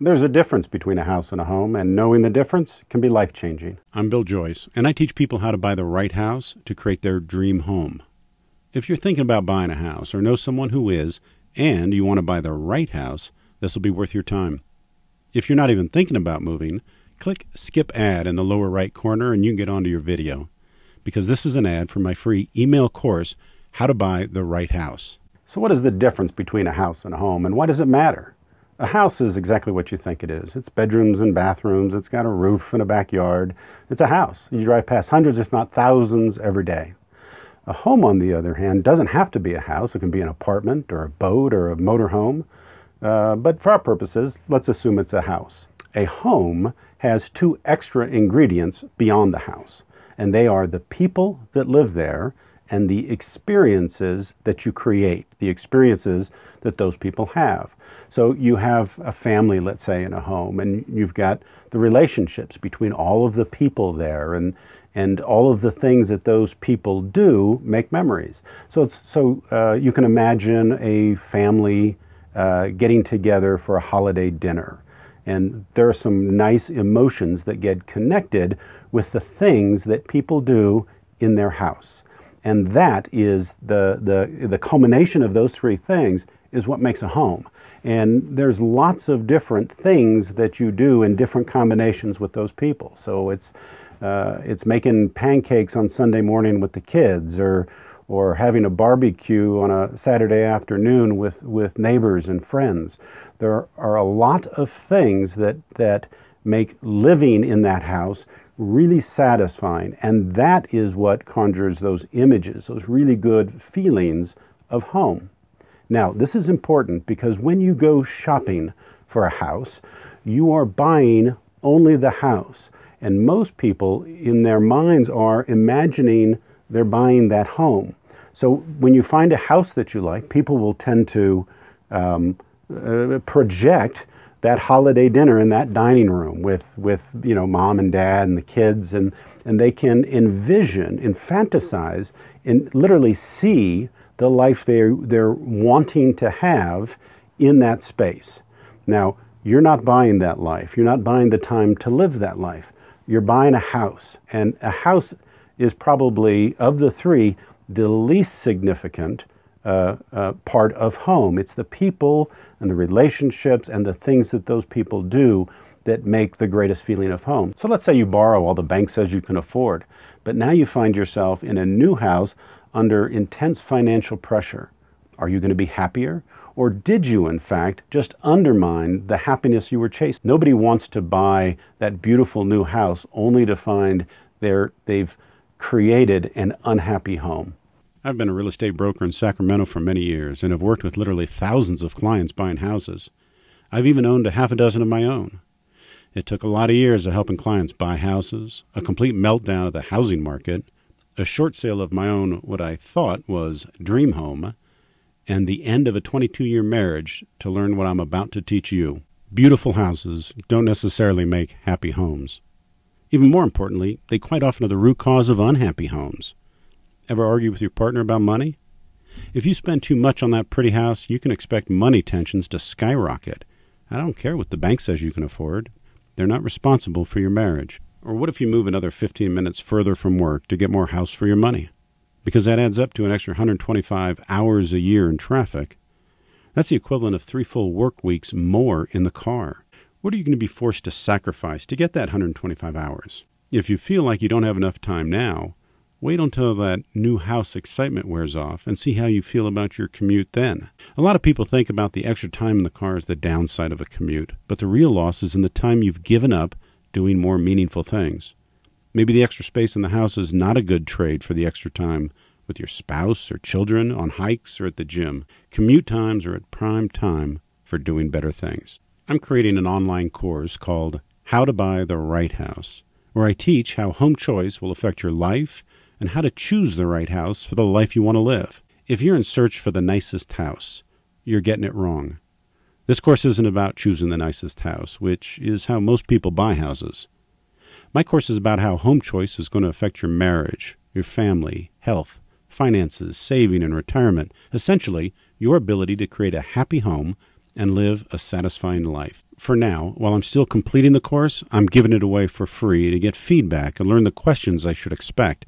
There's a difference between a house and a home, and knowing the difference can be life-changing. I'm Bill Joyce, and I teach people how to buy the right house to create their dream home. If you're thinking about buying a house or know someone who is, and you want to buy the right house, this will be worth your time. If you're not even thinking about moving, click Skip Ad in the lower right corner and you can get onto your video, because this is an ad for my free email course, How to Buy the Right House. So what is the difference between a house and a home, and why does it matter? A house is exactly what you think it is. It's bedrooms and bathrooms. It's got a roof and a backyard. It's a house. You drive past hundreds, if not thousands, every day. A home, on the other hand, doesn't have to be a house. It can be an apartment or a boat or a motorhome. But for our purposes, let's assume it's a house. A home has two extra ingredients beyond the house, and they are the people that live there and the experiences that you create, the experiences that those people have. So you have a family, let's say, in a home, and you've got the relationships between all of the people there, and all of the things that those people do make memories. So you can imagine a family getting together for a holiday dinner. And there are some nice emotions that get connected with the things that people do in their house. And that is the culmination of those three things is what makes a home. And there's lots of different things that you do in different combinations with those people. So it's making pancakes on Sunday morning with the kids, or having a barbecue on a Saturday afternoon with neighbors and friends. There are a lot of things that make living in that house really satisfying, and that is what conjures those images, those really good feelings of home. Now, this is important because when you go shopping for a house, you are buying only the house, and most people in their minds are imagining they're buying that home. So when you find a house that you like, people will tend to project that holiday dinner in that dining room with mom and dad and the kids, and they can envision and fantasize and literally see the life they're wanting to have in that space. Now, you're not buying that life. You're not buying the time to live that life. You're buying a house, and a house is probably, of the three, the least significant part of home. It's the people and the relationships and the things that those people do that make the greatest feeling of home. So let's say you borrow all the bank says you can afford, but now you find yourself in a new house under intense financial pressure. Are you going to be happier? Or did you, in fact, just undermine the happiness you were chasing? Nobody wants to buy that beautiful new house only to find they've created an unhappy home. I've been a real estate broker in Sacramento for many years and have worked with literally thousands of clients buying houses. I've even owned a half a dozen of my own. It took a lot of years of helping clients buy houses, a complete meltdown of the housing market, a short sale of my own, what I thought was dream home, and the end of a 22-year marriage to learn what I'm about to teach you. Beautiful houses don't necessarily make happy homes. Even more importantly, they quite often are the root cause of unhappy homes. Ever argue with your partner about money? If you spend too much on that pretty house, you can expect money tensions to skyrocket. I don't care what the bank says you can afford. They're not responsible for your marriage. Or what if you move another 15 minutes further from work to get more house for your money? Because that adds up to an extra 125 hours a year in traffic. That's the equivalent of 3 full work weeks more in the car. What are you going to be forced to sacrifice to get that 125 hours? If you feel like you don't have enough time now, wait until that new house excitement wears off and see how you feel about your commute then. A lot of people think about the extra time in the car as the downside of a commute, but the real loss is in the time you've given up doing more meaningful things. Maybe the extra space in the house is not a good trade for the extra time with your spouse or children, on hikes, or at the gym. Commute times are at prime time for doing better things. I'm creating an online course called How to Buy the Right House, where I teach how home choice will affect your life and how to choose the right house for the life you want to live. If you're in search for the nicest house, you're getting it wrong. This course isn't about choosing the nicest house, which is how most people buy houses. My course is about how home choice is going to affect your marriage, your family, health, finances, saving, and retirement. Essentially, your ability to create a happy home and live a satisfying life. for now, while I'm still completing the course, I'm giving it away for free to get feedback and learn the questions I should expect.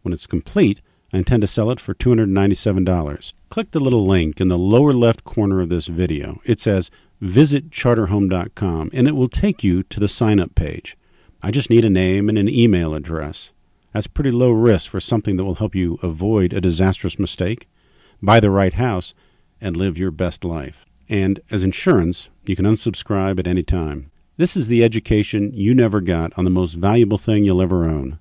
When it's complete, I intend to sell it for $297. Click the little link in the lower left corner of this video. It says Visit charterhome.com, and it will take you to the sign-up page. I just need a name and an email address. That's pretty low risk for something that will help you avoid a disastrous mistake, buy the right house, and live your best life. And as insurance, you can unsubscribe at any time. This is the education you never got on the most valuable thing you'll ever own.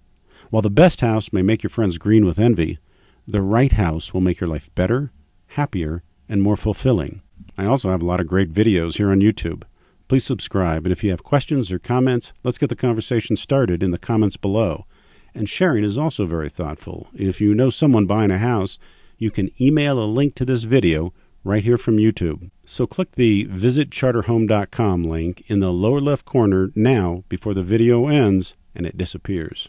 While the best house may make your friends green with envy, the right house will make your life better, happier, and more fulfilling. I also have a lot of great videos here on YouTube. Please subscribe, and if you have questions or comments, let's get the conversation started in the comments below. And sharing is also very thoughtful. If you know someone buying a house, you can email a link to this video right here from YouTube. So click the visitcharterhome.com link in the lower left corner now before the video ends and it disappears.